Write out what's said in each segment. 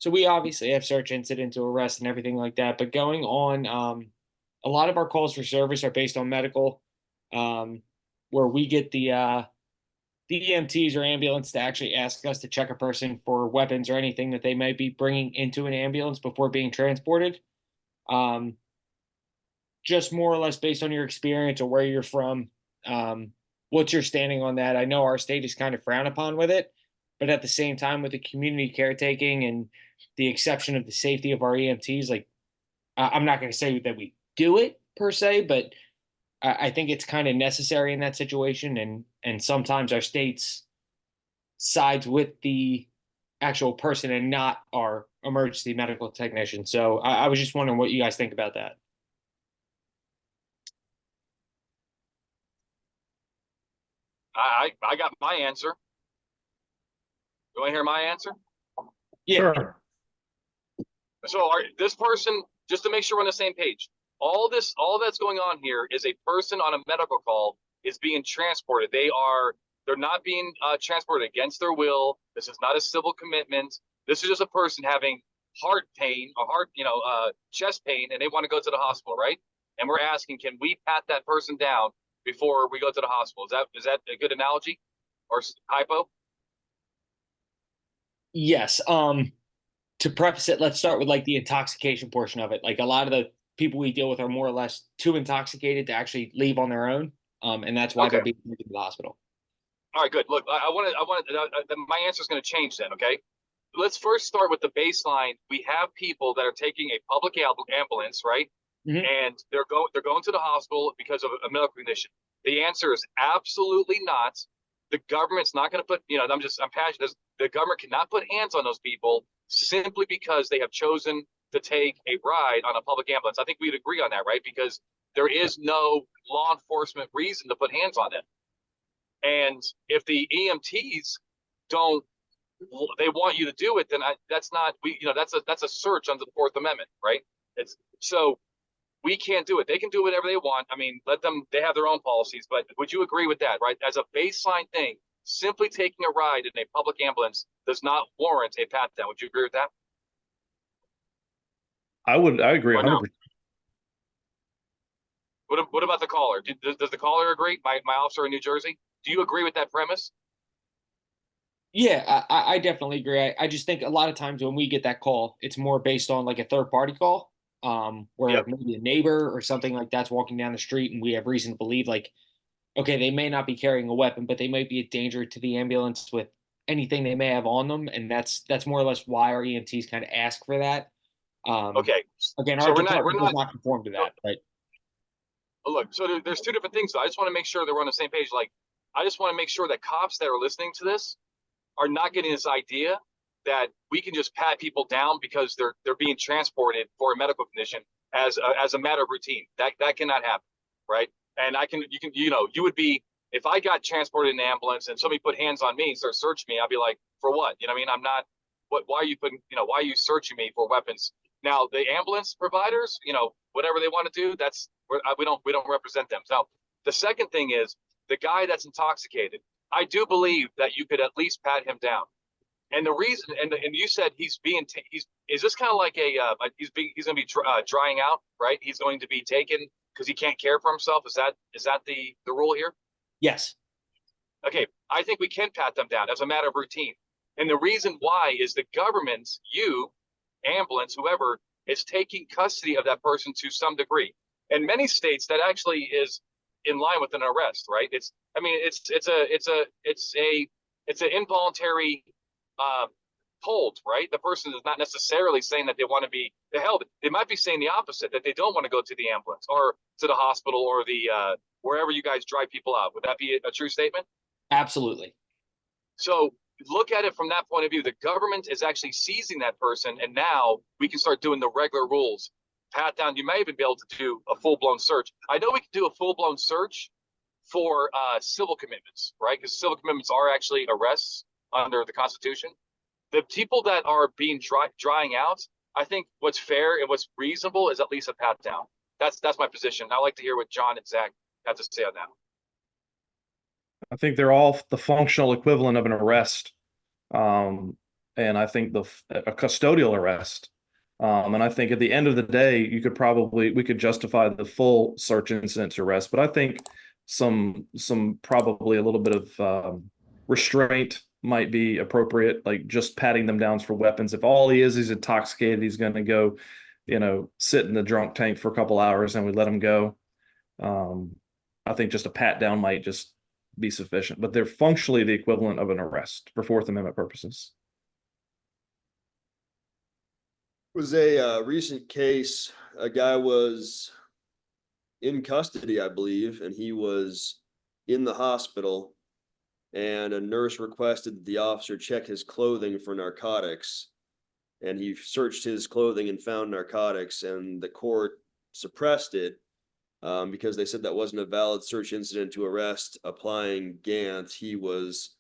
So we obviously have search incident to arrest and everything like that, but going on, a lot of our calls for service are based on medical, um, where we get the EMTs or ambulance to actually ask us to check a person for weapons or anything that they might be bringing into an ambulance before being transported. Um, just more or less based on your experience or where you're from. Um, what's your standing on that? I know our state is kind of frowned upon with it, but at the same time, with the community caretaking and the exception of the safety of our EMTs, like I'm not going to say that we do it per se, but I think it's kind of necessary in that situation. And sometimes our states sides with the actual person and not our emergency medical technician. So I was just wondering what you guys think about that. I got my answer. You want to hear my answer? Yeah. Sure. So this person, just to make sure we're on the same page, all that's going on here is a person on a medical call is being transported. They're not being transported against their will. This is not a civil commitment. This is just a person having heart pain, chest pain, and they want to go to the hospital, right? And we're asking, can we pat that person down before we go to the hospital? Is that a good analogy or hypo? Yes. To preface it, let's start with like the intoxication portion of it. Like a lot of the people we deal with are more or less too intoxicated to actually leave on their own. And that's why they're Okay. being taken to the hospital. All right, good. Look, my answer is going to change then. Okay. Let's first start with the baseline. We have people that are taking a public ambulance, right? Mhm. And they're going to the hospital because of a medical condition. The answer is absolutely not. The government's not going to put, I'm passionate. The government cannot put hands on those people simply because they have chosen to take a ride on a public ambulance. I think we'd agree on that, right? Because there is no law enforcement reason to put hands on them. And if the EMTs don't, they want you to do it, then that's not that's a search under the Fourth Amendment, right? It's so we can't do it. They can do whatever they want. I mean, let them. They have their own policies. But would you agree with that, right? As a baseline thing, simply taking a ride in a public ambulance does not warrant a pat down. Would you agree with that? I agree Or no? 100%. What about the caller? Does the caller agree? My officer in New Jersey. Do you agree with that premise? Yeah, I definitely agree. I just think a lot of times when we get that call, it's more based on like a third party call, where Yep. maybe a neighbor or something like that's walking down the street and we have reason to believe like, okay, they may not be carrying a weapon, but they might be a danger to the ambulance with anything they may have on them. And that's more or less why our EMTs kind of ask for that. Um, Okay. again, our So we're department does not. not conform to So, that, right? look, so there's two different things. So I just want to make sure that we're on the same page. Like, I just want to make sure that cops that are listening to this are not getting this idea that we can just pat people down because they're being transported for a medical condition as a matter of routine. That cannot happen, right? And you would be if I got transported in an ambulance and somebody put hands on me and start searching me, I'd be like, for what? You know what I mean? I'm not. Why are you putting? Why are you searching me for weapons? Now the ambulance providers, whatever they want to do, we don't represent them. Now the second thing is the guy that's intoxicated. I do believe that you could at least pat him down. And the reason, and you said he's is this kind of like he's going to be drying out, right? He's going to be taken because he can't care for himself. Is that the rule here? Yes. Okay, I think we can pat them down as a matter of routine. And the reason why is the government, ambulance, whoever, is taking custody of that person to some degree. In many states, that actually is in line with an arrest, right? I mean, it's an involuntary uh, hold, right? The person is not necessarily saying that they want to be held. They might be saying the opposite, that they don't want to go to the ambulance or to the hospital or the wherever you guys drive people out. Would that be a true statement? Absolutely. So look at it from that point of view. The government is actually seizing that person, and now we can start doing the regular rules. Pat down. You may even be able to do a full blown search. I know we can do a full blown search for civil commitments, right? Because civil commitments are actually arrests under the Constitution. The people that are being drying out, I think what's fair and what's reasonable is at least a pat down. That's my position. I'd like to hear what John and Zach have to say on that. I think they're all the functional equivalent of an arrest. Um, and I think a custodial arrest. And I think at the end of the day, we could justify the full search incident to arrest, but I think some probably a little bit of restraint might be appropriate, like just patting them down for weapons. If all he is, he's intoxicated, he's going to go, sit in the drunk tank for a couple hours, and we let him go. Um, I think just a pat down might just be sufficient, but they're functionally the equivalent of an arrest for Fourth Amendment purposes. Was a recent case. A guy was in custody, I believe, and he was in the hospital, and a nurse requested that the officer check his clothing for narcotics, and he searched his clothing and found narcotics, and the court suppressed it because they said that wasn't a valid search incident to arrest. Applying Gant, he was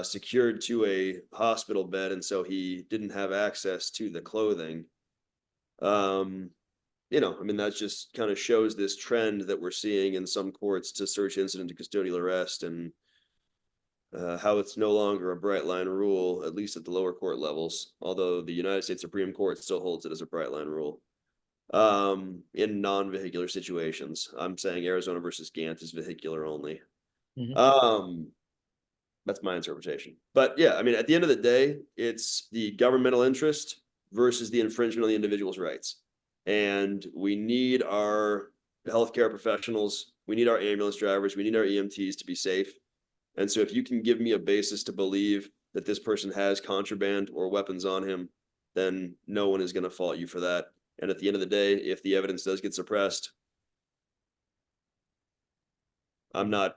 secured to a hospital bed, and so he didn't have access to the clothing. I mean, that just kind of shows this trend that we're seeing in some courts to search incident to custodial arrest, and how it's no longer a bright line rule, at least at the lower court levels, although the United States Supreme Court still holds it as a bright line rule. In non-vehicular situations, I'm saying Arizona versus Gant is vehicular only. Mhm. That's my interpretation. But yeah, I mean, at the end of the day, it's the governmental interest versus the infringement of the individual's rights. And we need our healthcare professionals, we need our ambulance drivers, we need our EMTs to be safe. And so if you can give me a basis to believe that this person has contraband or weapons on him, then no one is going to fault you for that. And at the end of the day, if the evidence does get suppressed, I'm not,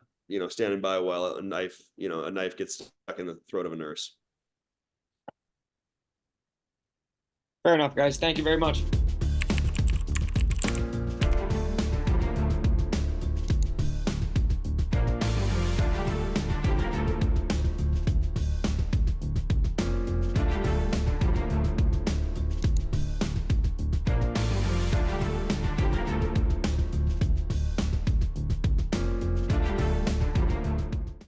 standing by while a knife gets stuck in the throat of a nurse. Fair enough, guys. Thank you very much.